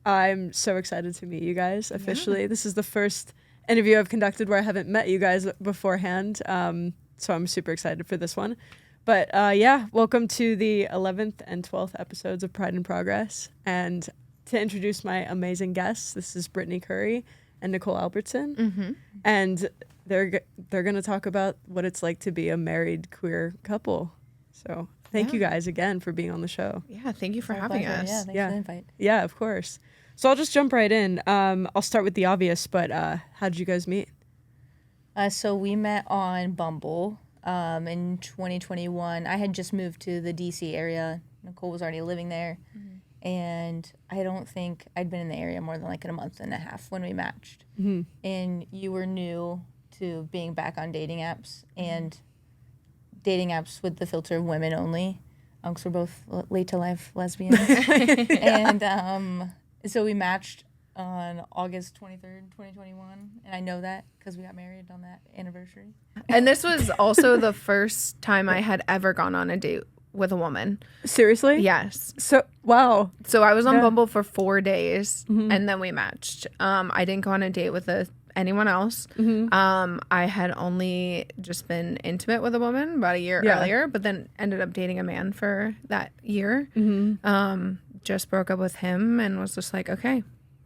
I'm so excited to meet you guys officially. This is the first interview I've conducted where I haven't met you guys beforehand. So I'm super excited for this one. But yeah, welcome to the 11th and 12th episodes of Pride and Progress. And to introduce my amazing guests, this is Brittany Curry and Nicole Albertson. Mm-hmm. And they're going to talk about what it's like to be a married queer couple. So thank you guys again for being on the show. Yeah, thank you for Our having pleasure. us. Yeah, thanks for the invite. Yeah, of course. So I'll just jump right in. I'll start with the obvious, but how did you guys meet? So we met on Bumble in 2021. I had just moved to the DC area. Nicole was already living there. And I don't think I'd been in the area more than like in a month and a half when we matched. And you were new to being back on dating apps and dating apps with the filter of women only. Because we're both late to life lesbians. And so we matched on August 23rd, 2021. And I know that because we got married on that anniversary. And this was also the first time I had ever gone on a date with a woman. Seriously? Yes. So, wow. So I was on Bumble for 4 days and then we matched. I didn't go on a date with anyone else. I had only just been intimate with a woman about a year earlier, but then ended up dating a man for that year. Just broke up with him and was just like, okay,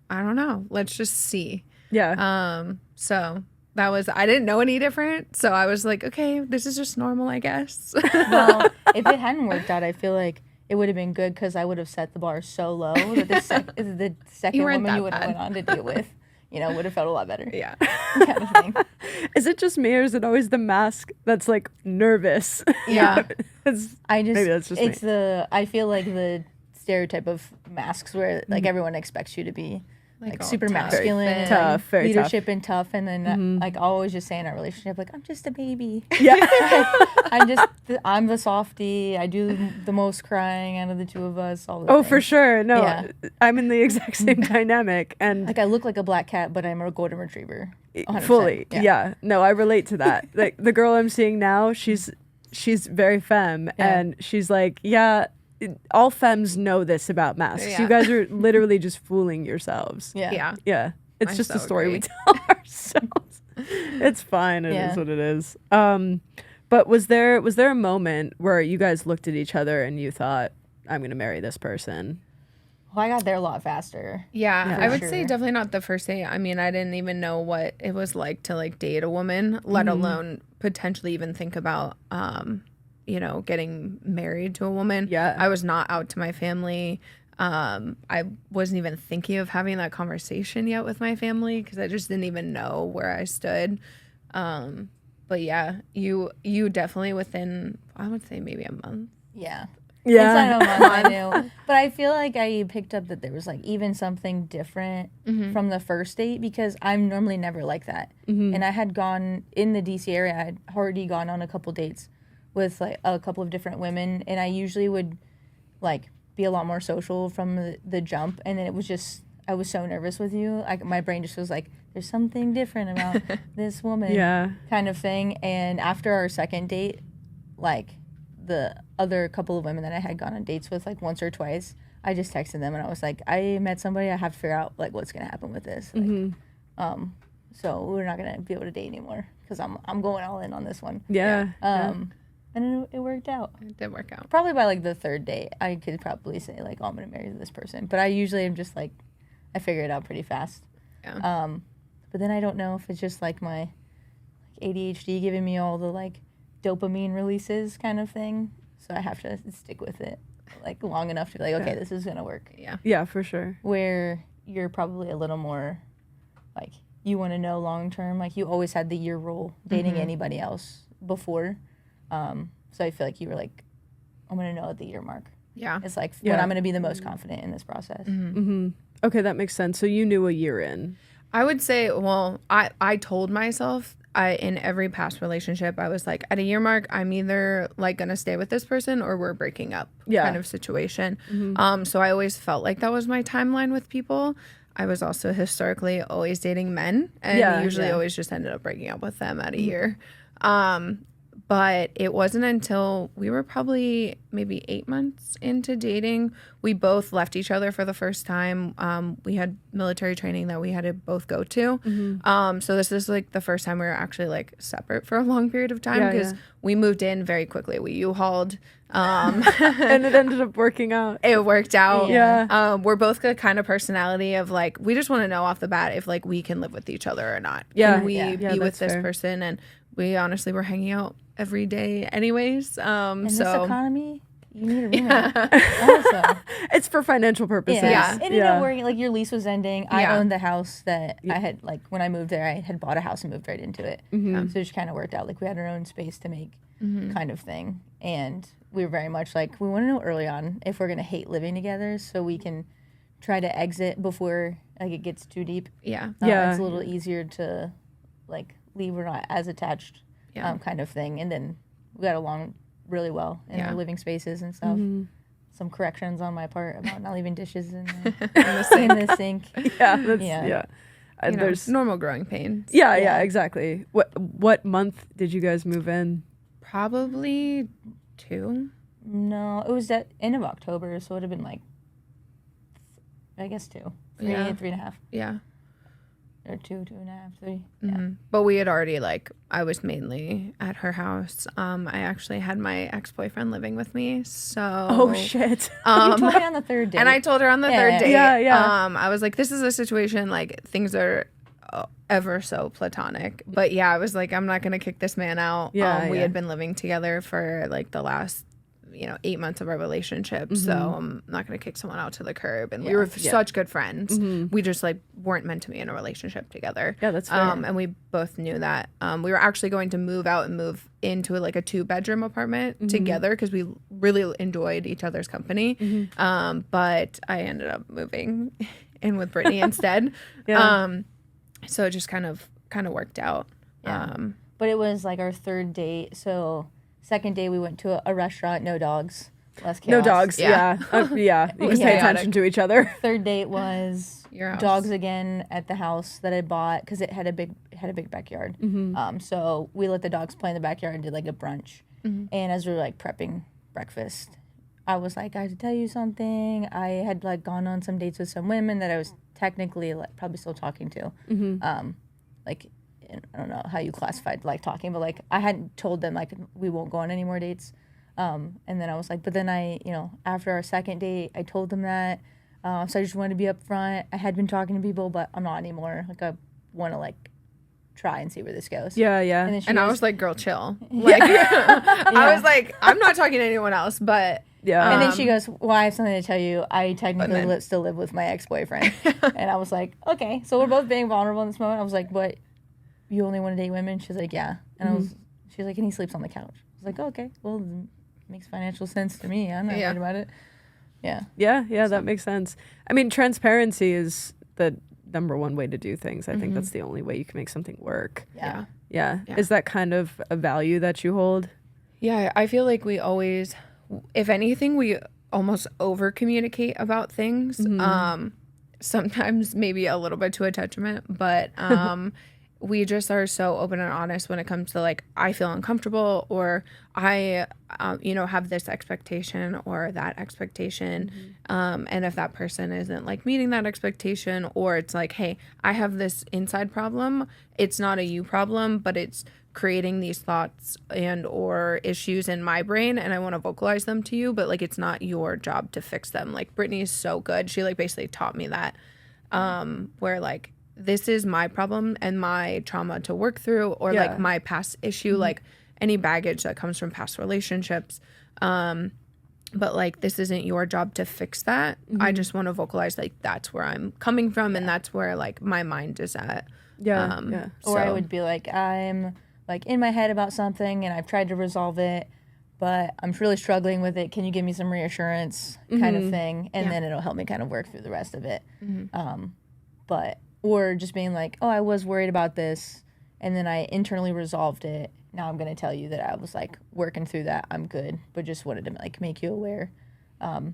I don't know. Let's just see. Yeah. So that was, I didn't know any different. So I was like, okay, this is just normal, I guess. Well, if it hadn't worked out, I feel like it would have been good because I would have set the bar so low that the second weren't woman that you would have bad. went on to date with, would have felt a lot better. Yeah. Kind of thing. Is it just me or is it always the mask that's like nervous? Yeah. Maybe that's just it's me. I feel like the stereotype of masks where like everyone expects you to be like all super tough. masculine, Very and, tough, like, very leadership and tough, and then like I'll always just say in our relationship like I'm just a baby. Yeah. I'm the softie. I do the most crying out of the two of us. All the Oh, things. for sure. No, Yeah. I'm in the exact same dynamic. And Like I look like a black cat, but I'm a golden retriever. 100%. fully. Yeah. No, I relate to that. Like the girl I'm seeing now, she's very femme. Yeah. And she's like, yeah, all femmes know this about masks. Yeah. You guys are literally just fooling yourselves. Yeah. Yeah. Yeah. It's I just a so story we agree. tell ourselves. It's fine. It is Yeah. what it is. But was there a moment where you guys looked at each other and you thought, I'm going to marry this person? Well, I got there a lot faster. Yeah, For I would say sure. definitely not the first date. I mean, I didn't even know what it was like to like date a woman, let alone potentially even think about, getting married to a woman. Yeah. I was not out to my family. I wasn't even thinking of having that conversation yet with my family because I just didn't even know where I stood. But yeah, you definitely within, I would say maybe a month. Yeah. Yeah. Inside of a month, I knew. But I feel like I picked up that there was like even something different from the first date because I'm normally never like that. And I had gone in the DC area, I had already gone on a couple dates with like a couple of different women, and I usually would like be a lot more social from the jump. And then it was just, I was so nervous with you. Like my brain just was like, there's something different about this woman, Yeah. kind of thing. And after our second date, like the other couple of women that I had gone on dates with like once or twice, I just texted them and I was like, I met somebody, I have to figure out like what's gonna happen with this. Like, so we're not gonna be able to date anymore because I'm going all in on this one. Yeah. And it worked out. It did work out. Probably by like the third date, I could probably say like, oh, I'm gonna marry this person. But I usually am just like, I figure it out pretty fast. Yeah. But then I don't know if it's just like my ADHD giving me all the like dopamine releases kind of thing. So I have to stick with it like long enough to be like, okay, this is gonna work. Yeah. Yeah, for sure. Where you're probably a little more like you want to know long term. Like you always had the year rule dating anybody else before. So I feel like you were like, I'm gonna know at the year mark. Yeah. It's like Yeah. when I'm gonna be the most confident in this process. Okay, that makes sense. So you knew a year in. I would say, well, I told myself in every past relationship, I was like, at a year mark, I'm either like gonna stay with this person or we're breaking up kind of situation. So I always felt like that was my timeline with people. I was also historically always dating men and usually always just ended up breaking up with them at a year. But it wasn't until we were probably maybe 8 months into dating, we both left each other for the first time. We had military training that we had to both go to. So this is like the first time we were actually like separate for a long period of time because we moved in very quickly. We U-hauled. And it ended up working out. It worked out. Yeah. We're both the kind of personality of like, we just want to know off the bat if like we can live with each other or not. Yeah. Can we Yeah, be with this fair. person? And we honestly were hanging out every day anyways. In this So economy, you need a roommate. Also. It's for financial purposes. Yeah. And you know, working, like your lease was ending. I Yeah. owned the house that I had, like when I moved there, I had bought a house and moved right into it. So it just kind of worked out. Like we had our own space to make kind of thing. And we were very much like, we want to know early on if we're going to hate living together so we can try to exit before like it gets too deep. yeah. It's a little easier to like leave. We're not as attached Yeah. kind of thing. And then we got along really well in our living spaces and stuff. Some corrections on my part about not leaving dishes in the sink. Yeah. That's, Yeah. yeah. You know, There's normal growing pains. yeah, exactly. What month did you guys move in? Probably 2. No, it was at end of October, so it would have been like, I guess 2, 3, Yeah. 3.5, Yeah. or 2.5, 3. But we had already like, I was mainly at her house. I actually had my ex-boyfriend living with me. So Oh shit. You told me on the third day. and I told her on the Yeah. third date. Yeah. I was like, this is a situation like things are ever so platonic. But yeah, I was like, I'm not gonna kick this man out. Yeah, We yeah. had been living together for like the last 8 months of our relationship. So I'm not going to kick someone out to the curb. And we were such good friends. We just like weren't meant to be in a relationship together. Yeah, that's fair. And we both knew that. We were actually going to move out and move into like a 2-bedroom apartment together because we really enjoyed each other's company. But I ended up moving in with Brittany instead. So it just kind of worked out. Yeah. But it was like our third date, so second day we went to a restaurant, no dogs, less chaos. No dogs. Yeah. Yeah. You can pay chaotic. attention to each other. Third date was Your house. dogs again at the house that I bought because it had a big backyard. So we let the dogs play in the backyard and did like a brunch. And as we were like prepping breakfast, I was like, I have to tell you something. I had like gone on some dates with some women that I was technically like probably still talking to. Like I don't know how you classified like talking, but like I hadn't told them like we won't go on any more dates. And then I was like, but then after our second date, I told them that. So I just wanted to be upfront. I had been talking to people, but I'm not anymore. Like I want to like try and see where this goes. Yeah. Yeah. And then she And I goes, was like, girl, chill. Like, I was like, I'm not talking to anyone else, but Yeah. and then she goes, well, I have something to tell you. I technically still live with my ex-boyfriend. And I was like, okay. So we're both being vulnerable in this moment. I was like, what? You only want to date women? She's like, yeah. And she's like, and he sleeps on the couch. I was like, oh, okay. Well, it makes financial sense to me. I'm not worried about it. Yeah. Yeah, that makes sense. I mean, transparency is the number one way to do things. I think that's the only way you can make something work. Yeah. Yeah. Is that kind of a value that you hold? yeah, I feel like we always, if anything, we almost over communicate about things. Sometimes maybe a little bit to a detriment, but we just are so open and honest when it comes to like, I feel uncomfortable or I, have this expectation or that expectation. And if that person isn't like meeting that expectation or it's like, hey, I have this inside problem. It's not a you problem, but it's creating these thoughts and or issues in my brain and I want to vocalize them to you, but like it's not your job to fix them. Like Brittany is so good. She like basically taught me that where like this is my problem and my trauma to work through or like my past issue, like any baggage that comes from past relationships. But like this isn't your job to fix that. I just want to vocalize like that's where I'm coming from and that's where like my mind is at. Or I would be like, I'm like in my head about something and I've tried to resolve it, but I'm really struggling with it. Can you give me some reassurance kind of thing? And then it'll help me kind of work through the rest of it. Or just being like, oh, I was worried about this and then I internally resolved it. Now I'm going to tell you that I was like working through that. I'm good, but just wanted to like make you aware. And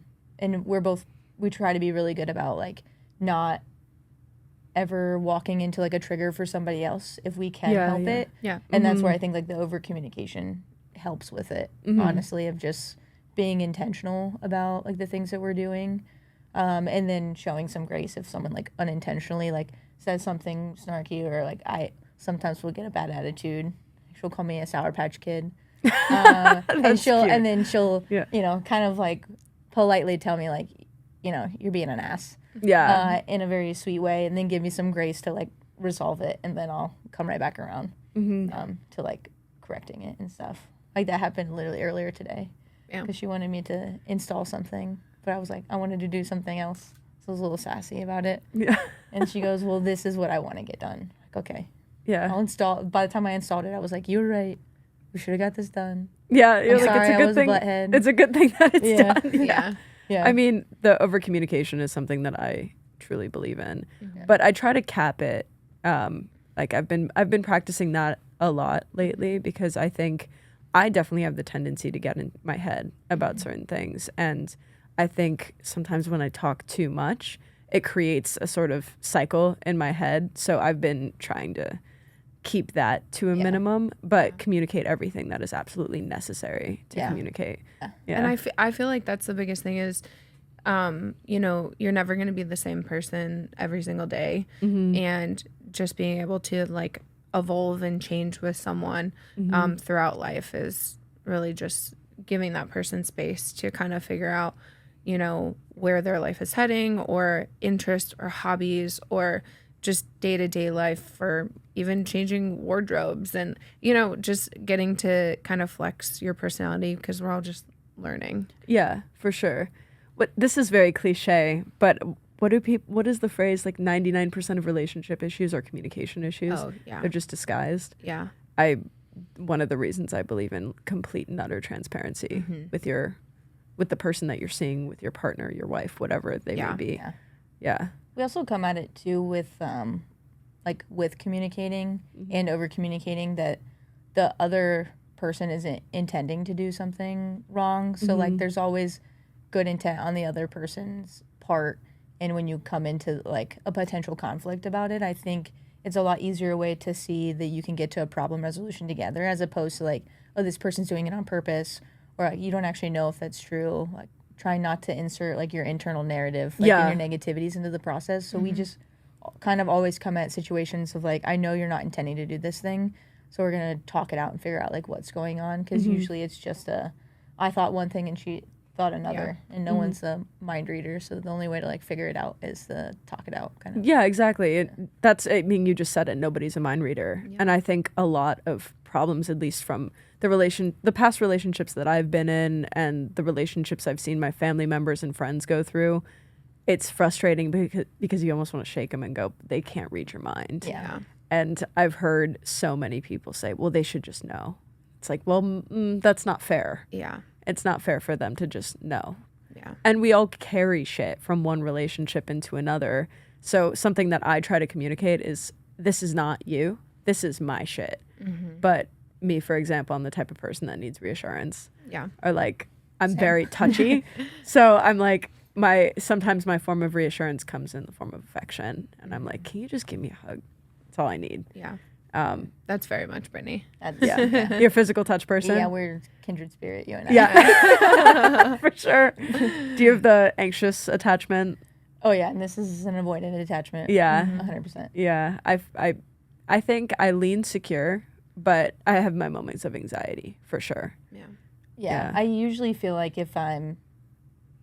we try to be really good about like not ever walking into like a trigger for somebody else if we can help it. Yeah. And that's where I think like the over communication helps with it, honestly, of just being intentional about like the things that we're doing. And then showing some grace if someone like unintentionally like says something snarky, or like I sometimes will get a bad attitude. She'll call me a Sour Patch Kid. And she'll Yeah. you know, kind of like politely tell me like, you know, you're being an ass. Yeah. In a very sweet way, and then give me some grace to like resolve it, and then I'll come right back around to like correcting it and stuff. Like that happened literally earlier today. Yeah. Because she wanted me to install something, but I was like, I wanted to do something else. So I was a little sassy about it. Yeah. And she goes, well, this is what I want to get done. Like, okay. Yeah. I'll install. By the time I installed it, I was like, you're right. We should have got this done. Yeah. You're I'm like, sorry, it's a I good was a thing. butthead. It's a good thing that it's Yeah. done. Yeah. Yeah. I mean, the over communication is something that I truly believe in, but I try to cap it. Like I've been practicing that a lot lately, because I think I definitely have the tendency to get in my head about certain things, and I think sometimes when I talk too much, it creates a sort of cycle in my head. So I've been trying to keep that to a minimum, but communicate everything that is absolutely necessary to communicate. Yeah. And I feel like that's the biggest thing is, you know, you're never going to be the same person every single day. And just being able to like evolve and change with someone throughout life is really just giving that person space to kind of figure out, you know, where their life is heading, or interests or hobbies, or just day-to-day life, or even changing wardrobes, and, you know, just getting to kind of flex your personality, because we're all just learning. Yeah, for sure. This is very cliche, but what is the phrase, like 99% of relationship issues are communication issues? Oh, yeah. They're just disguised. Yeah. One of the reasons I believe in complete and utter transparency with the person that you're seeing, with your partner, your wife, whatever they may be. Yeah. We also come at it too with like with communicating and over communicating, that the other person isn't intending to do something wrong. So like there's always good intent on the other person's part. And when you come into like a potential conflict about it, I think it's a lot easier way to see that you can get to a problem resolution together, as opposed to like, oh, this person's doing it on purpose, or like, you don't actually know if that's true. Like, try not to insert like your internal narrative, like and your negativities into the process. So we just kind of always come at situations of like, I know you're not intending to do this thing, so we're gonna talk it out and figure out like what's going on, because usually it's just I thought one thing and she thought another, and no one's a mind reader, so the only way to like figure it out is to talk it out, kind of. Yeah, exactly. I mean, you just said it. Nobody's a mind reader, and I think a lot of problems, at least from the past relationships that I've been in, and the relationships I've seen my family members and friends go through, it's frustrating because you almost want to shake them and go, they can't read your mind. Yeah. And I've heard so many people say, well, they should just know. It's like, well, that's not fair. Yeah. It's not fair for them to just know. Yeah. And we all carry shit from one relationship into another. So something that I try to communicate is, this is not you. This is my shit. But me, for example, I'm the type of person that needs reassurance. Yeah. Or like, I'm very touchy. So I'm like, sometimes my form of reassurance comes in the form of affection. And I'm like, can you just give me a hug? That's all I need. Yeah. That's very much Brittany. Yeah. You're a physical touch person? Yeah, we're kindred spirit, you and I. Yeah. For sure. Do you have the anxious attachment? Oh yeah, and this is an avoidant attachment. Yeah. 100%. Yeah. I think I lean secure, but I have my moments of anxiety, for sure. Yeah. I usually feel like if I'm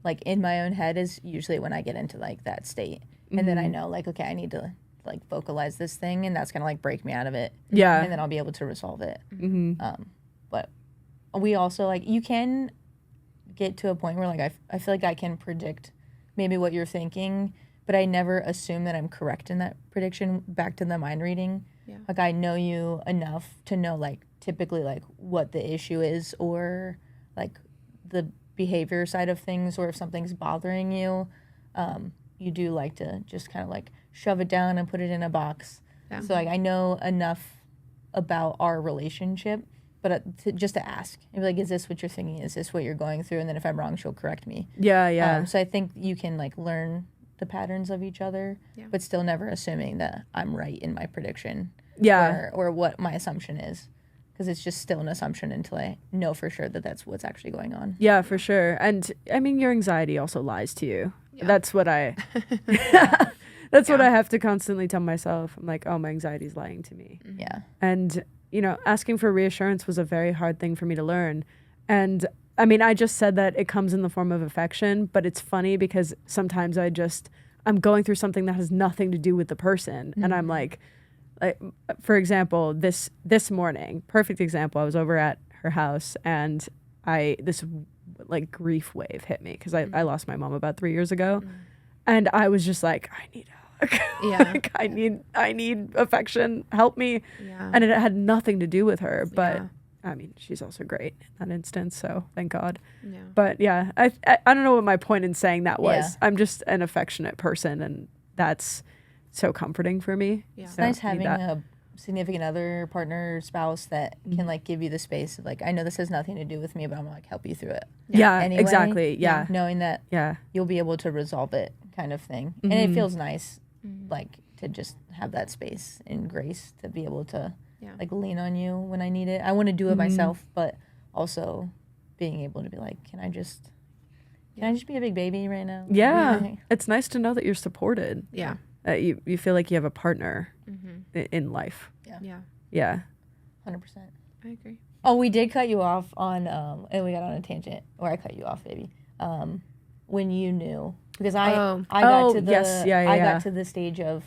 like in my own head is usually when I get into like that state. And then I know like, okay, I need to like vocalize this thing, and that's gonna like break me out of it. Yeah. And then I'll be able to resolve it. But we also like, you can get to a point where like I feel like I can predict maybe what you're thinking, but I never assume that I'm correct in that prediction. Back to the mind reading. Yeah. Like I know you enough to know like typically like what the issue is, or like the behavior side of things, or if something's bothering you. You do like to just kind of like shove it down and put it in a box. Yeah. So like I know enough about our relationship, but just to ask, and be like, is this what you're thinking? Is this what you're going through? And then if I'm wrong, she'll correct me. Yeah. So I think you can like learn the patterns of each other, but still never assuming that I'm right in my prediction. Yeah. Or what my assumption is. because it's just still an assumption until I know for sure that that's what's actually going on. Yeah, for sure. And I mean, your anxiety also lies to you. Yeah. That's what I that's what I have to constantly tell myself. I'm like, oh, my anxiety's lying to me. Yeah. And, you know, asking for reassurance was a very hard thing for me to learn. And I mean, I just said that it comes in the form of affection, but it's funny because sometimes I'm going through something that has nothing to do with the person. And I'm like, for example, this morning, perfect example, I was over at her house and this like grief wave hit me because I lost my mom about 3 years ago. And I was just like, I need help. Yeah. Like, I need affection. Help me. Yeah. And it had nothing to do with her, but Yeah. I mean, she's also great in that instance, so thank God. Yeah. But yeah, I don't know what my point in saying that was. Yeah. I'm just an affectionate person, and that's so comforting for me. Yeah. It's So, nice need having that. a significant other, partner, spouse that can like give you the space of like, I know this has nothing to do with me, but I'm gonna like help you through it. Yeah, Anyway, exactly. Yeah. Knowing that Yeah. you'll be able to resolve it, kind of thing. And it feels nice, like to just have that space and grace to be able to Yeah. like lean on you when I need it. I want to do it myself, but also being able to be like, can I just be a big baby right now? Yeah. Like, It's nice to know that you're supported. Yeah. You feel like you have a partner in life. Yeah. Yeah. 100%. I agree. Oh, we did cut you off on, and we got on a tangent, or I cut you off, baby. When you knew, because I got to the, yes. Yeah, I yeah. got to the stage of,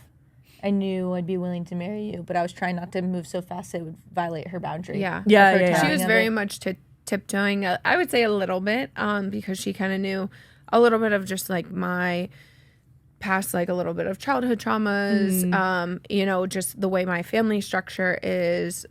I knew I'd be willing to marry you, but I was trying not to move so fast it would violate her boundary. Yeah. Yeah, Of her yeah, yeah. She timing was of very it. much tiptoeing, I would say a little bit, because she kind of knew a little bit of just like my past, like a little bit of childhood traumas, you know, just the way my family structure is,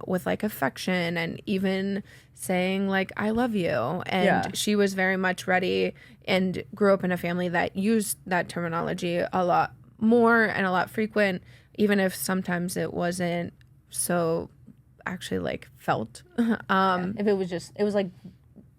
with like affection and even saying like, I love you. And Yeah. she was very much ready and grew up in a family that used that terminology a lot more and a lot frequent, even if sometimes it wasn't so actually like felt. If it was like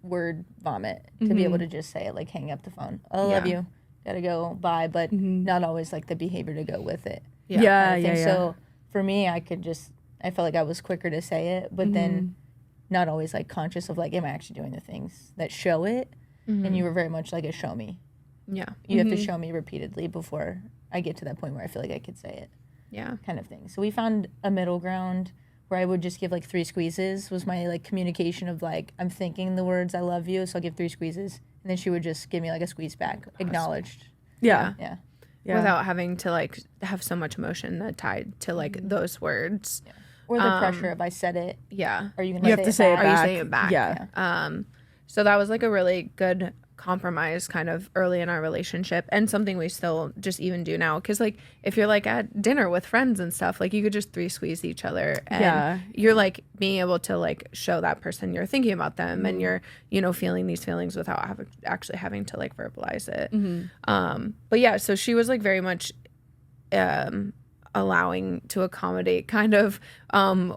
word vomit to be able to just say it, like hang up the phone. I love Yeah. you. Gotta go. Bye. But not always like the behavior to go with it. Yeah. Yeah. kind of Yeah. thing. Yeah. So for me, I felt like I was quicker to say it, but then not always like conscious of like, am I actually doing the things that show it? And you were very much like a show me. Yeah. You have to show me repeatedly before I get to that point where I feel like I could say it, Yeah. kind of thing. So we found a middle ground where I would just give like 3 squeezes was my like communication of like, I'm thinking the words I love you, so I'll give 3 squeezes. And then she would just give me like a squeeze back, acknowledged. Yeah. Yeah. Yeah. Without having to like have so much emotion tied to like those words. Or the pressure if I said it, Yeah. are you going You have to say it back? Are you back. saying it back? Yeah. So that was like a really good compromise kind of early in our relationship, and something we still just even do now, because like if you're like at dinner with friends and stuff, like you could just 3 squeeze each other, and Yeah. you're like being able to like show that person you're thinking about them and you're, you know, feeling these feelings without actually having to like verbalize it. But yeah, so she was like very much allowing to accommodate kind of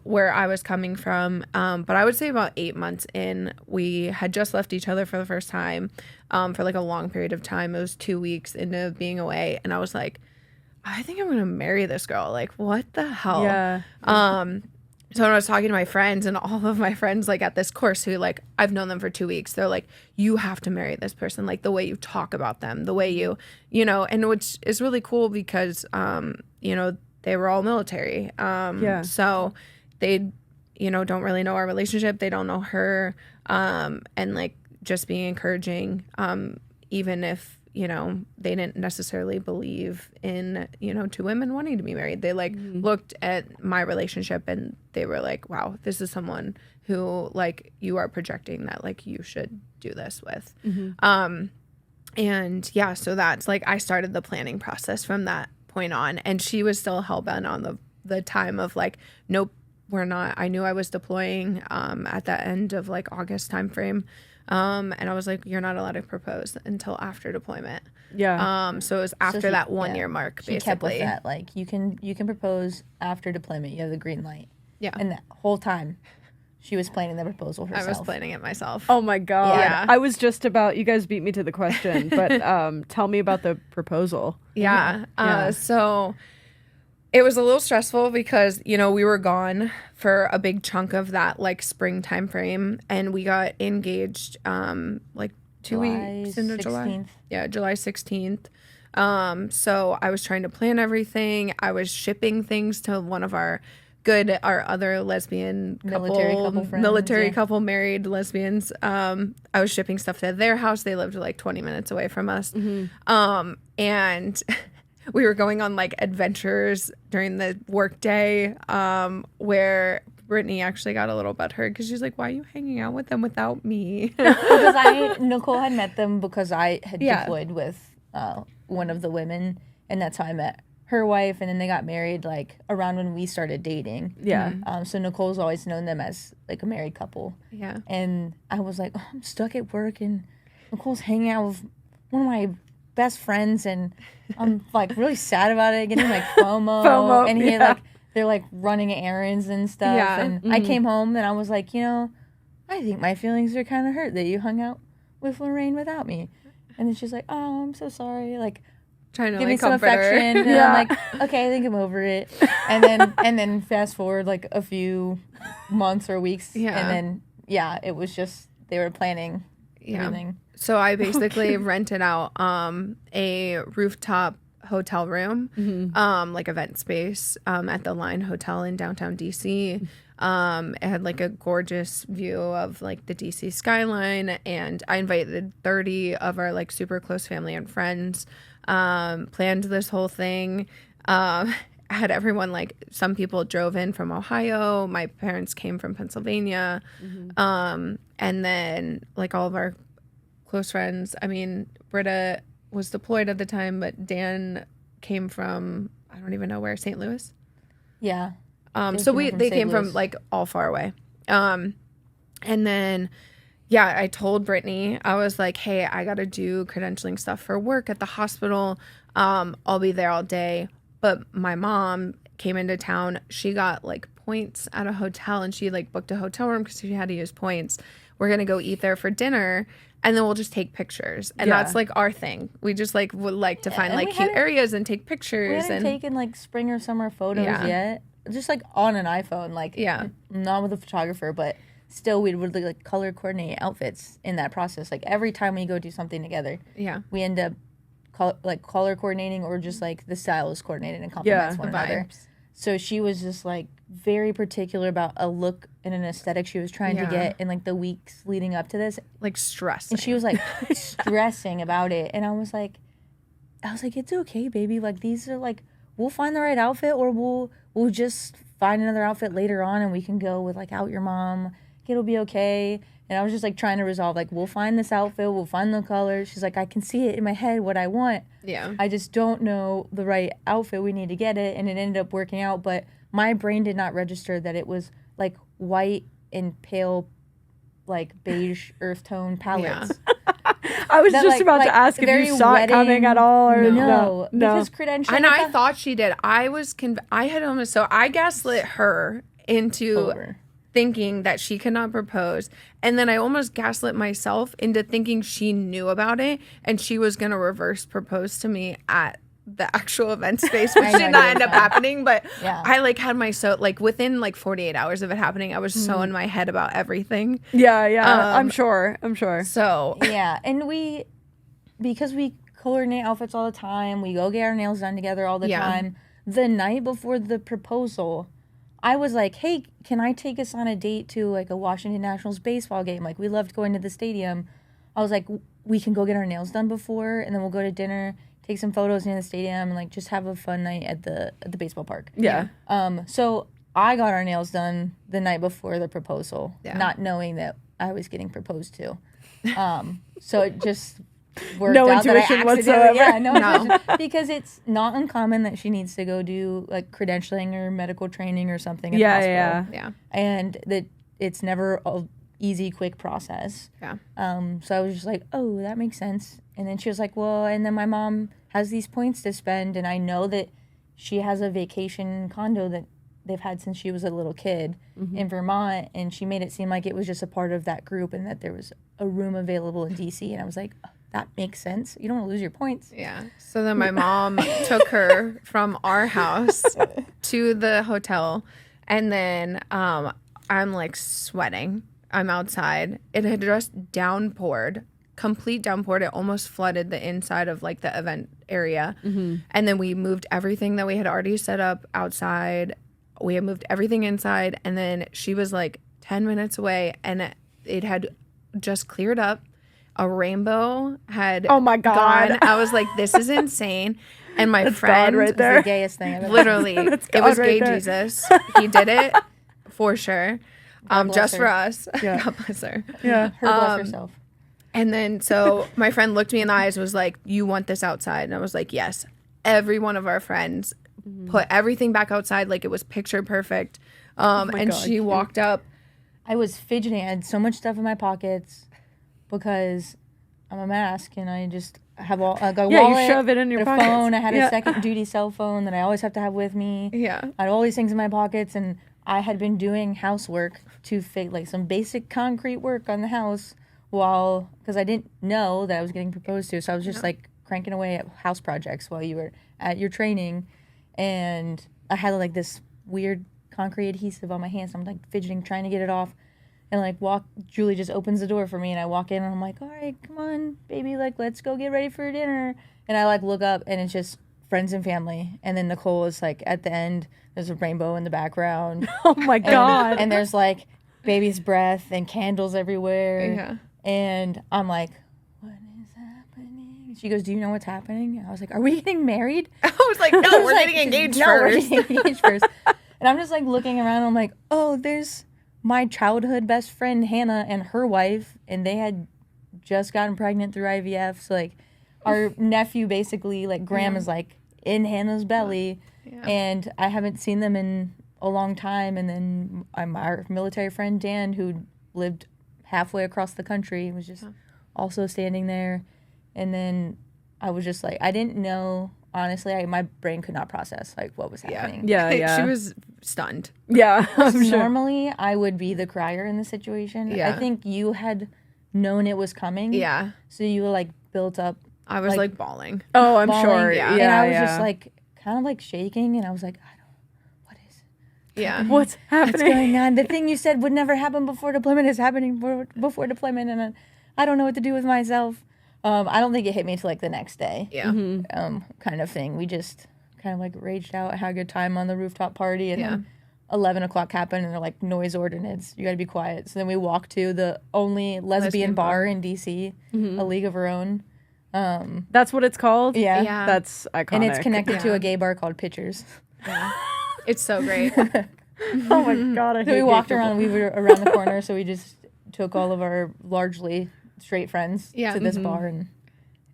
where I was coming from. But I would say about 8 months in, we had just left each other for the first time for like a long period of time. It was 2 weeks into being away. And I was like, I think I'm going to marry this girl. Like, what the hell? Yeah. So when I was talking to my friends, and all of my friends like at this course who like I've known them for 2 weeks, they're like, you have to marry this person, like the way you talk about them, the way you know, and which is really cool because you know, they were all military. Yeah. So they, you know, don't really know our relationship. They don't know her. And like just being encouraging, even if, you know, they didn't necessarily believe in, you know, 2 women wanting to be married. They like looked at my relationship and they were like, wow, this is someone who like you are projecting that like you should do this with. And yeah, so that's like, I started the planning process from that point on, and she was still hell-bent on the time of like, nope, we're not. I knew I was deploying at the end of like August timeframe. And I was like, you're not allowed to propose until after deployment. Yeah. So it was after that 1 year mark, She basically. kept with that. Like, you can propose after deployment. You have the green light. Yeah. And that whole time, she was planning the proposal herself. I was planning it myself. Oh my God. Yeah. I was just about, you guys beat me to the question, but tell me about the proposal. Yeah. So It was a little stressful because, you know, we were gone for a big chunk of that like spring time frame, and we got engaged like 2 weeks into July. Yeah, July 16th. So I was trying to plan everything. I was shipping things to one of our other lesbian military couple married lesbians. I was shipping stuff to their house. They lived like 20 minutes away from us. And we were going on like adventures during the work day, where Brittany actually got a little butthurt because she's like, why are you hanging out with them without me? Because Nicole had met them because I had deployed with one of the women, and that's how I met her wife, and then they got married like around when we started dating. So Nicole's always known them as like a married couple. And I was like, oh, I'm stuck at work, and Nicole's hanging out with one of my best friends, and I'm like really sad about it, getting like FOMO. And he like, they're like running errands and stuff. And I came home and I was like, you know, I think my feelings are kind of hurt that you hung out with Lorraine without me. And then she's like, oh, I'm so sorry. Like, trying to give like me some affection. And I'm like, okay, I think I'm over it. And then fast forward like a few months or weeks. And then, it was just, they were planning everything. So I basically rented out a rooftop hotel room, like event space, at the Line Hotel in downtown DC. It had like a gorgeous view of like the DC skyline, and I invited 30 of our like super close family and friends. Planned this whole thing. Had everyone, like, some people drove in from Ohio. My parents came from Pennsylvania. And then like all of our close friends. I mean, Britta was deployed at the time, but Dan came from, I don't even know where, St. Louis. So they came from like all far away. And then I told Brittany, I was like, hey, I got to do credentialing stuff for work at the hospital. I'll be there all day. But my mom came into town. She got like points at a hotel, and she like booked a hotel room because she had to use points. We're going to go eat there for dinner, and then we'll just take pictures. And that's like our thing. We just like would like to find like cute areas and take pictures. We haven't taken like spring or summer photos yet. Just like on an iPhone, like not with a photographer, but still we would like color coordinate outfits in that process. Like every time we go do something together, we end up color coordinating, or just like the style is coordinated and complements one another. So she was just like very particular about a look and an aesthetic she was trying to get in like the weeks leading up to this. Like stressing. And she was like stressing about it. And I was like, it's okay, baby. Like these are like, we'll find the right outfit, or we'll just find another outfit later on, and we can go with like Out Your Mom. It'll be okay. And I was just like trying to resolve, like, we'll find this outfit, we'll find the color. She's like, I can see it in my head what I want. I just don't know the right outfit. We need to get it. And it ended up working out, but my brain did not register that it was like white and pale, like beige earth tone palettes. I was just about to ask if you saw it coming at all, or no. Because credentialing. And I thought she did. I had almost, so I gaslit her into thinking that she could not propose, and then I almost gaslit myself into thinking she knew about it and she was going to reverse propose to me at the actual event space, which did not end up happening. But I like had within like 48 hours of it happening, I was so in my head about everything. I'm sure. So and because we coordinate outfits all the time, we go get our nails done together all the time. The night before the proposal, I was like, hey, can I take us on a date to like a Washington Nationals baseball game? Like, we loved going to the stadium. I was like, we can go get our nails done before, and then we'll go to dinner, take some photos in the stadium, and like just have a fun night at the baseball park. So I got our nails done the night before the proposal, not knowing that I was getting proposed to. So it just worked out that I accidentally, whatsoever. no intuition, because it's not uncommon that she needs to go do like credentialing or medical training or something at the hospital. And that it's never a easy, quick process. So I was just like, oh, that makes sense. And then she was like, well, and then my mom has these points to spend, and I know that she has a vacation condo that they've had since she was a little kid in Vermont, and she made it seem like it was just a part of that group and that there was a room available in DC. And I was like, that makes sense. You don't want to lose your points. Yeah. So then my mom took her from our house to the hotel. And then I'm like sweating. I'm outside. It had just complete downpoured. It almost flooded the inside of like the event area. Mm-hmm. And then we moved everything that we had already set up outside. We had moved everything inside. And then she was like 10 minutes away and it had just cleared up. A rainbow had oh my God. gone. I was like, this is insane. And my That's friend God right there. It's the gayest thing I've ever literally, it was right gay there. Jesus. He did it for sure. Just her. for us. Yeah. God bless her. Yeah. Her bless herself. And then so my friend looked me in the eyes, was like, you want this outside? And I was like, yes. Every one of our friends put everything back outside like it was picture perfect. And God, she walked up. I was fidgeting. I had so much stuff in my pockets because I'm a mask and I just have a wallet, you shove it in your a pockets. phone. I had a second duty cell phone that I always have to have with me. Yeah. I had all these things in my pockets, and I had been doing housework to fit like some basic concrete work on the house because I didn't know that I was getting proposed to. So I was just like cranking away at house projects while you were at your training, and I had like this weird concrete adhesive on my hands. I'm like fidgeting, trying to get it off. And like Julie just opens the door for me, and I walk in, and I'm like, all right, come on, baby, like let's go get ready for dinner. And I like look up, and it's just friends and family. And then Nicole is like at the end, there's a rainbow in the background. Oh my God. And there's like baby's breath and candles everywhere. Yeah. And I'm like, what is happening? She goes, do you know what's happening? And I was like, are we getting married? I was like, no, we're getting engaged first. We're getting engaged first. And I'm just like looking around, and I'm like, oh, there's my childhood best friend Hannah and her wife, and they had just gotten pregnant through IVF. So like our nephew basically, like Graham is like in Hannah's belly, and I haven't seen them in a long time. And then our military friend Dan, who lived halfway across the country, was just also standing there. And then I was just like, I didn't know. Honestly, my brain could not process like what was happening. Yeah. She was stunned. Yeah. I'm sure. Normally, I would be the crier in the situation. Yeah. I think you had known it was coming. Yeah. So you were like built up. I was like bawling. Oh, I'm bawling, sure. yeah. And I was yeah. just like kind of like shaking, and I was like, what is Yeah. What's happening? going on? The thing you said would never happen before deployment is happening before deployment, and I don't know what to do with myself. I don't think it hit me till like the next day. Yeah. Kind of thing. We just kind of like raged out, had a good time on the rooftop party, and Yeah. then 11 o'clock happened, and they're like, noise ordinance, you gotta be quiet. So then we walked to the only lesbian bar in DC, A League of Her Own. That's what it's called? Yeah. Yeah. That's iconic. And it's connected to a gay bar called Pitchers. Yeah. It's so great. Oh my God. I So hate we walked gay people. around, we were around the corner, so we just took all of our largely straight friends Yeah. to this bar and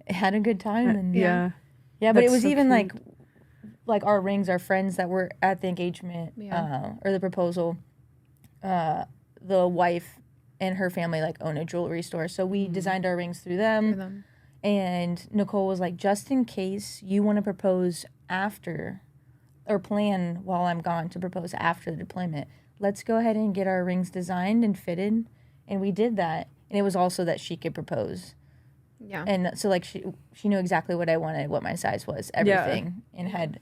had a good time. And Yeah. Yeah, but it That's was so even cute. like our rings, our friends that were at the engagement or the proposal, the wife and her family like own a jewelry store. So we designed our rings through them. And Nicole was like, just in case you want to propose after or plan while I'm gone to propose after the deployment, let's go ahead and get our rings designed and fitted. And we did that. And it was also that she could propose. Yeah. And so like she knew exactly what I wanted, what my size was, everything, and had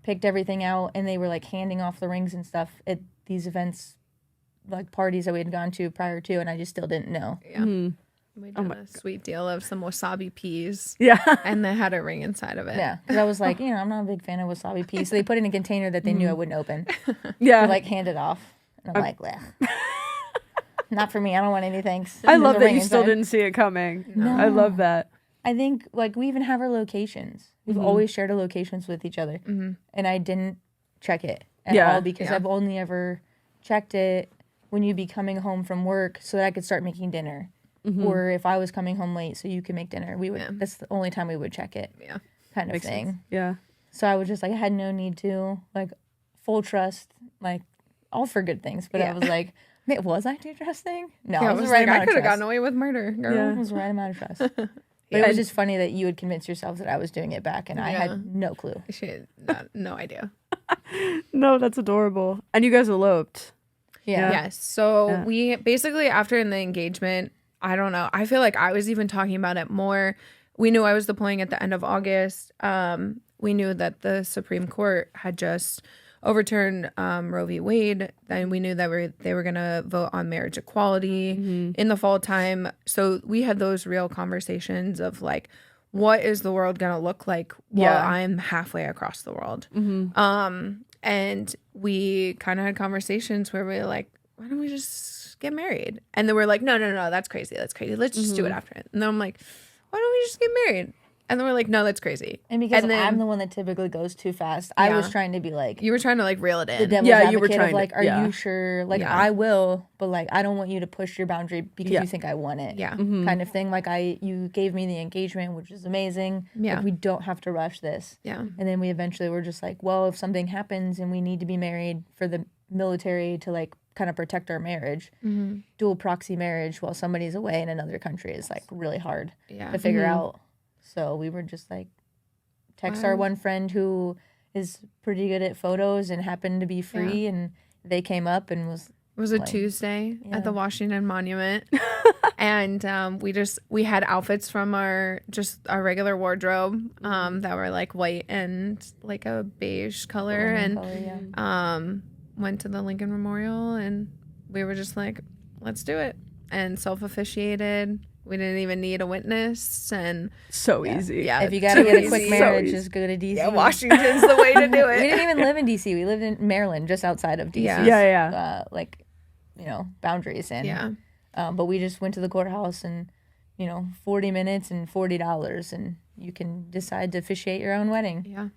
picked everything out. And they were like handing off the rings and stuff at these events, like parties that we had gone to prior to, and I just still didn't know. Yeah. We did a sweet deal of some wasabi peas. Yeah. And they had a ring inside of it. Yeah, because I was like, I'm not a big fan of wasabi peas, so they put it in a container that they knew I wouldn't open. Yeah. To, like hand it off, and I'm like, bleh. Not for me. I don't want any thanks. I There's love a that ring you still inside. didn't see it coming. No. I love that. I think like we even have our locations. We've always shared our locations with each other, and I didn't check it at all because I've only ever checked it when you'd be coming home from work so that I could start making dinner, or if I was coming home late so you could make dinner. We would. That's the only time we would check it. Yeah. Kind of Makes thing. sense. Yeah. So I was just like, I had no need to like full trust, like all for good things. But I was like, wait, was I too trusting? No, Yeah, it I was was the right like, amount I of could have trust. gotten away with murder, girl. Yeah. It was the right amount of trust. But it was just funny that you would convince yourself that I was doing it back, and I had no clue. She had no idea. No, that's adorable. And you guys eloped. Yeah. Yes. So we basically, after in the engagement, I don't know. I feel like I was even talking about it more. We knew I was deploying at the end of August. We knew that the Supreme Court had just overturned Roe v. Wade, and we knew that they were going to vote on marriage equality in the fall time. So we had those real conversations of like, what is the world going to look like while I'm halfway across the world? And we kind of had conversations where we were like, why don't we just get married? And then we're like, no, that's crazy. Let's just do it after it. And then I'm like, why don't we just get married? And then we're like, no, that's crazy. And because I'm the one that typically goes too fast, I was trying to be like, you were trying to like reel it in. The devil's advocate you were trying of like, are you sure? Like, I will, but like, I don't want you to push your boundary because you think I want it. Yeah. Kind of thing. Like you gave me the engagement, which is amazing. Yeah. Like, we don't have to rush this. Yeah. And then we eventually were just like, well, if something happens and we need to be married for the military to like kind of protect our marriage, dual proxy marriage while somebody's away in another country is like really hard to figure out. So we were just like, text our one friend who is pretty good at photos and happened to be free, and they came up and was. It was a Tuesday at the Washington Monument, and we had outfits from our regular wardrobe that were like white and like a beige color, went to the Lincoln Memorial, and we were just like, let's do it, and self-officiated. We didn't even need a witness, and so easy. Yeah, if you gotta get a quick marriage, just go to DC. Yeah, Washington's the way to do it. We didn't even live in DC. We lived in Maryland, just outside of DC. Like, boundaries, and but we just went to the courthouse, and 40 minutes and $40, and you can decide to officiate your own wedding. Yeah,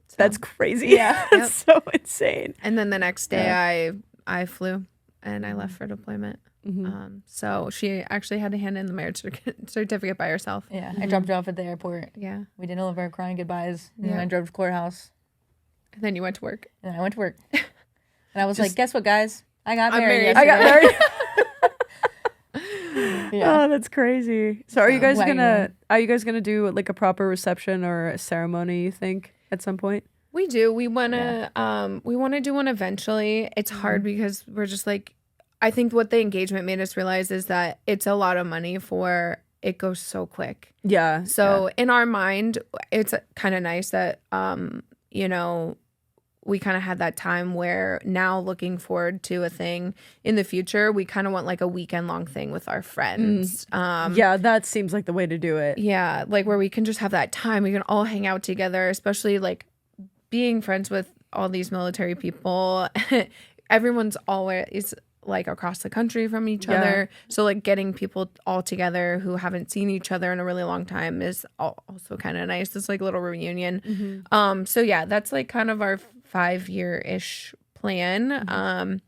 so, that's crazy. Yeah, that's so insane. And then the next day, I flew and I left for deployment. So she actually had to hand in the marriage certificate by herself. Yeah, I dropped her off at the airport. Yeah, we did all of our crying goodbyes, and then I drove to the courthouse. And then you went to work. And I went to work. And I was like, guess what, guys? I got married yesterday. I got married. Oh, that's crazy. So are you guys gonna do like a proper reception or a ceremony, you think, at some point? We do. We wanna do one eventually. It's hard because we're just like, I think what the engagement made us realize is that it's a lot of money for it goes so quick. Yeah. So in our mind, it's kind of nice that we kind of had that time where now looking forward to a thing in the future, we kind of want like a weekend long thing with our friends. That seems like the way to do it. Yeah, like where we can just have that time. We can all hang out together, especially like being friends with all these military people. Everyone's always like across the country from each other. So like getting people all together who haven't seen each other in a really long time is also kind of nice. It's like a little reunion. So yeah, that's like kind of our 5-year-ish plan.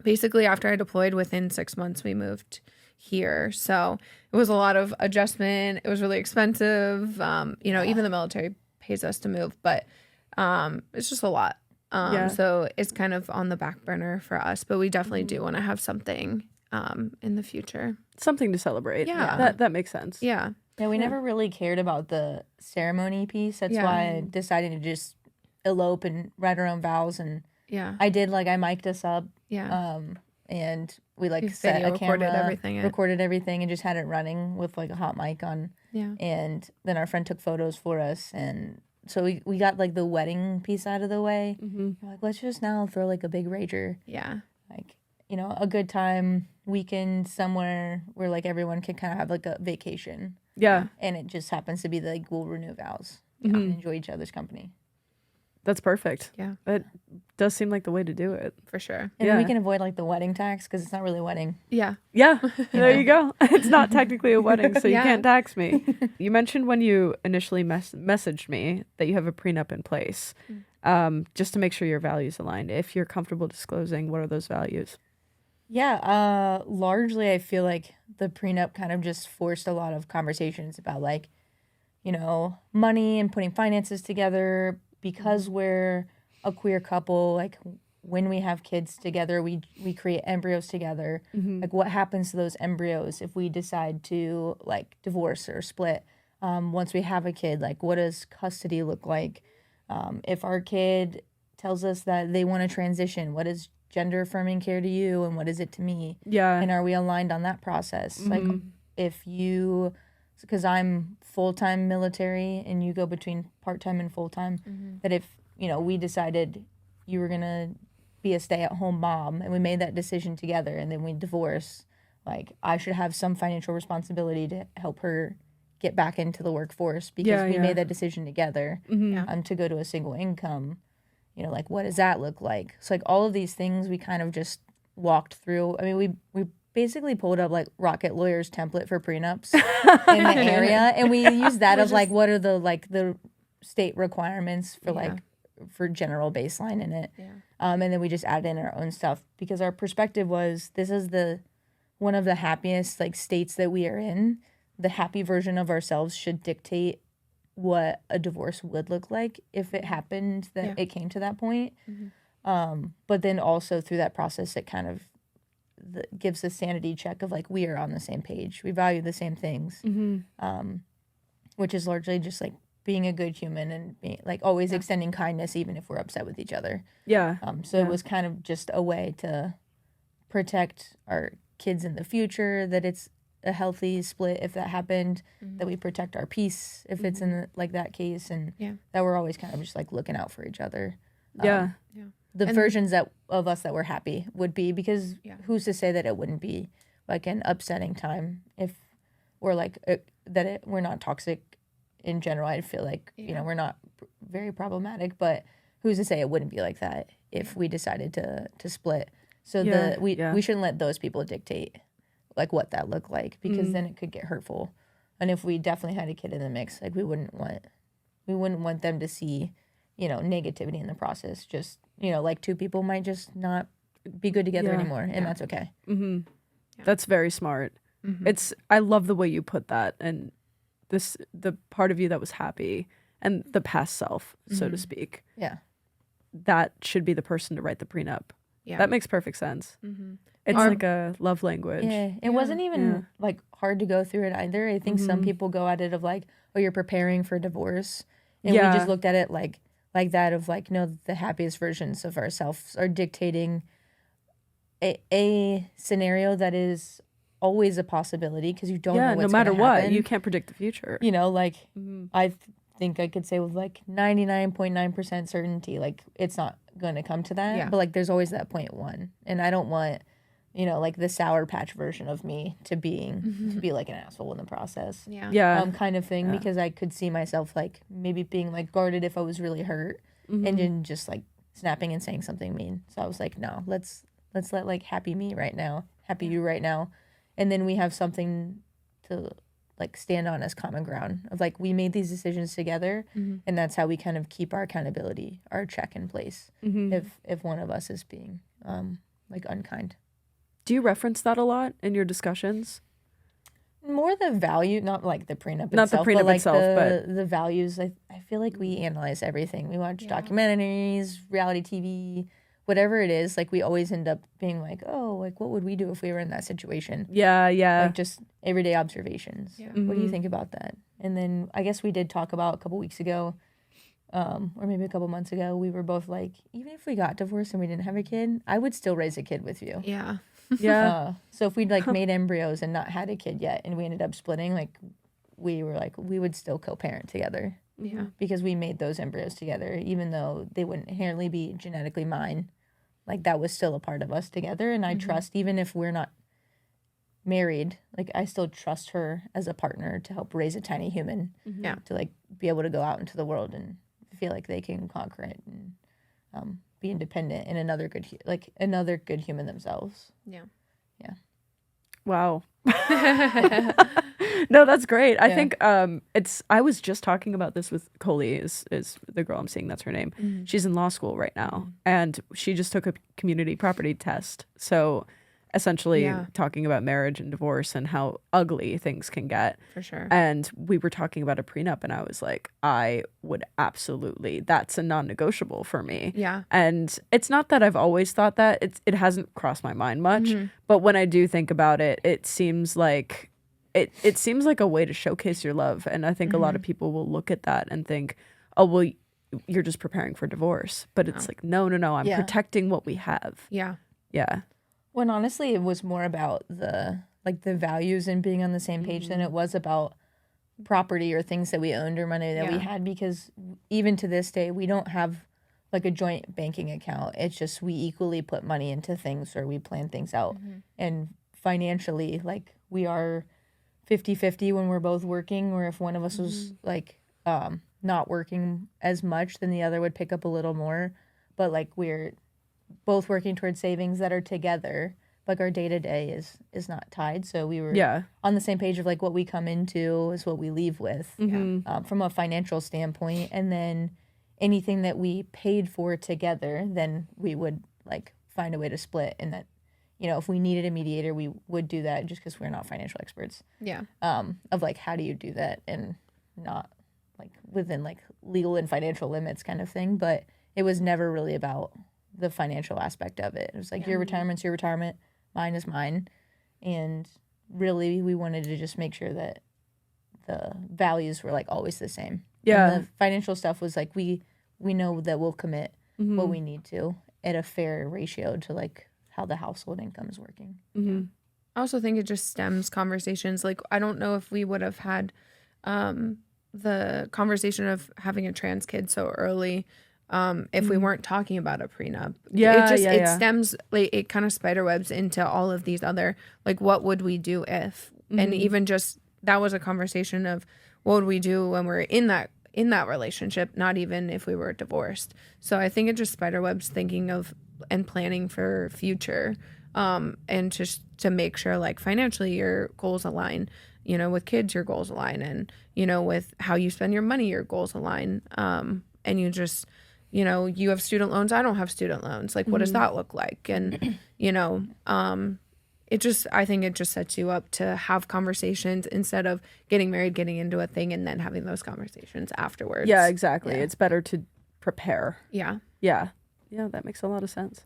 Basically after I deployed, within 6 months we moved here. So it was a lot of adjustment. It was really expensive. Even the military pays us to move, but it's just a lot. So it's kind of on the back burner for us, but we definitely do want to have something in the future. Something to celebrate. Yeah. That makes sense. Yeah. Yeah, we never really cared about the ceremony piece. That's why I decided to just elope and write our own vows. And I did, like, I mic'd us up. Yeah. And we like set a camera, recorded everything, and just had it running with like a hot mic on. Yeah. And then our friend took photos for us, and so we got like the wedding piece out of the way. We're like, let's just now throw like a big rager. Yeah. Like, a good time weekend somewhere where like everyone can kind of have like a vacation. Yeah. And it just happens to be like we'll renew vows and enjoy each other's company. That's perfect. Yeah. That does seem like the way to do it. For sure. And we can avoid like the wedding tax because it's not really a wedding. Yeah. Yeah. There you go. It's not technically a wedding, so you can't tax me. You mentioned when you initially messaged me that you have a prenup in place, just to make sure your values align. If you're comfortable disclosing, what are those values? Yeah. Largely, I feel like the prenup kind of just forced a lot of conversations about like, money and putting finances together. Because we're a queer couple, like when we have kids together, we create embryos together. Like what happens to those embryos if we decide to like divorce or split? Once we have a kid, like what does custody look like? If our kid tells us that they want to transition, what is gender affirming care to you and what is it to me? Yeah. And are we aligned on that process? Like if you, because I'm full-time military and you go between part-time and full-time, that if, we decided you were going to be a stay-at-home mom and we made that decision together and then we divorce, like I should have some financial responsibility to help her get back into the workforce because we made that decision together to go to a single income. Like what does that look like? So like all of these things we kind of just walked through. I mean, we basically pulled up like Rocket Lawyer's template for prenups in the area, and we used that of like what are the state requirements for for general baseline in it. And then we just added in our own stuff because our perspective was this is one of the happiest like states that we are in. The happy version of ourselves should dictate what a divorce would look like if it happened that it came to that point. But then also through that process, it kind of gives a sanity check of like we are on the same page. We value the same things, which is largely just like being a good human and being like always extending kindness even if we're upset with each other. So it was kind of just a way to protect our kids in the future, that it's a healthy split if that happened, that we protect our peace if it's in like that case, and that we're always kind of just like looking out for each other. The versions of us that were happy would be, because who's to say that it wouldn't be like an upsetting time if we're like we're not toxic in general. I feel like we're not very problematic, but who's to say it wouldn't be like that if we decided to split? So we shouldn't let those people dictate like what that looked like, because then it could get hurtful. And if we definitely had a kid in the mix, like we wouldn't want them to see negativity in the process. Just like two people might just not be good together anymore, and that's okay. That's very smart. I love the way you put that, and the part of you that was happy and the past self, so to speak, that should be the person to write the prenup. That makes perfect sense. It's like a love language. It wasn't even like hard to go through it either. I think some people go at it of like, oh, you're preparing for divorce, and we just looked at it like that of like, no, the happiest versions of ourselves are dictating a scenario that is always a possibility, because you don't know what's no matter what happen. You can't predict the future. I think I could say with like 99.9% certainty, like it's not going to come to that, but like there's always that 0.1, and I don't want like the Sour Patch version of me to be like an asshole in the process, kind of thing, because I could see myself like maybe being like guarded if I was really hurt, and then just like snapping and saying something mean. So I was like, no, let's let like happy me right now, happy you right now, and then we have something to like stand on as common ground of like we made these decisions together, and that's how we kind of keep our accountability, our check in place if one of us is being like unkind. Do you reference that a lot in your discussions? More the value, not like the prenup not itself, the prenup but like itself, but the values. I feel like we analyze everything. We watch documentaries, reality TV, whatever it is. Like we always end up being like, oh, like what would we do if we were in that situation? Like just everyday observations. What do you think about that? And then I guess we did talk about a couple weeks ago, or maybe a couple months ago, we were both like, even if we got divorced and we didn't have a kid, I would still raise a kid with you. So if we'd like made embryos and not had a kid yet, and we ended up splitting, like we were like, we would still co-parent together. Because we made those embryos together, even though they wouldn't inherently be genetically mine. Like that was still a part of us together, and I trust, even if we're not married, like I still trust her as a partner to help raise a tiny human, to like be able to go out into the world and feel like they can conquer it and be independent and another good human themselves. Wow. No, that's great. I think I was just talking about this with Coley, is the girl I'm seeing, that's her name. She's in law school right now, and she just took a community property test. So essentially talking about marriage and divorce and how ugly things can get. For sure. And we were talking about a prenup, and I was like, I would absolutely, that's a non-negotiable for me. And it's not that I've always thought that. It hasn't crossed my mind much. But when I do think about it, it seems like a way to showcase your love. And I think a lot of people will look at that and think, oh, well, you're just preparing for divorce. But it's like, no, I'm protecting what we have. When honestly, it was more about the like the values and being on the same page than it was about property or things that we owned or money that we had, because even to this day we don't have like a joint banking account. It's just we equally put money into things or we plan things out. And financially, like we are 50-50 when we're both working, or if one of us was like not working as much, then the other would pick up a little more. But like we're both working towards savings that are together. Like our day-to-day is not tied. So we were on the same page of like what we come into is what we leave with from a financial standpoint. And then anything that we paid for together, then we would like find a way to split. And that, you know, if we needed a mediator, we would do that just because we're not financial experts. Yeah. Of like, how do you do that and not like within like legal and financial limits kind of thing. But it was never really about the financial aspect of it. It was like your retirement's your retirement. Mine is mine. And really we wanted to just make sure that the values were like always the same. Yeah. And the financial stuff was like we know that we'll commit what we need to at a fair ratio to like how the household income is working. I also think it just stems conversations. Like I don't know if we would have had the conversation of having a trans kid so early if we weren't talking about a prenup. It stems, like it kind of spiderwebs into all of these other, like what would we do if, and even just that was a conversation of what would we do when we're in that relationship, not even if we were divorced. So I think it just spiderwebs thinking of and planning for future, and just to make sure like financially your goals align, you know, with kids your goals align, and you know with how you spend your money your goals align, and you just, you know, you have student loans, I don't have student loans. Like, what does that look like? And, you know, I think it just sets you up to have conversations instead of getting married, getting into a thing, and then having those conversations afterwards. Yeah, exactly. Yeah. It's better to prepare. Yeah. Yeah. Yeah, that makes a lot of sense.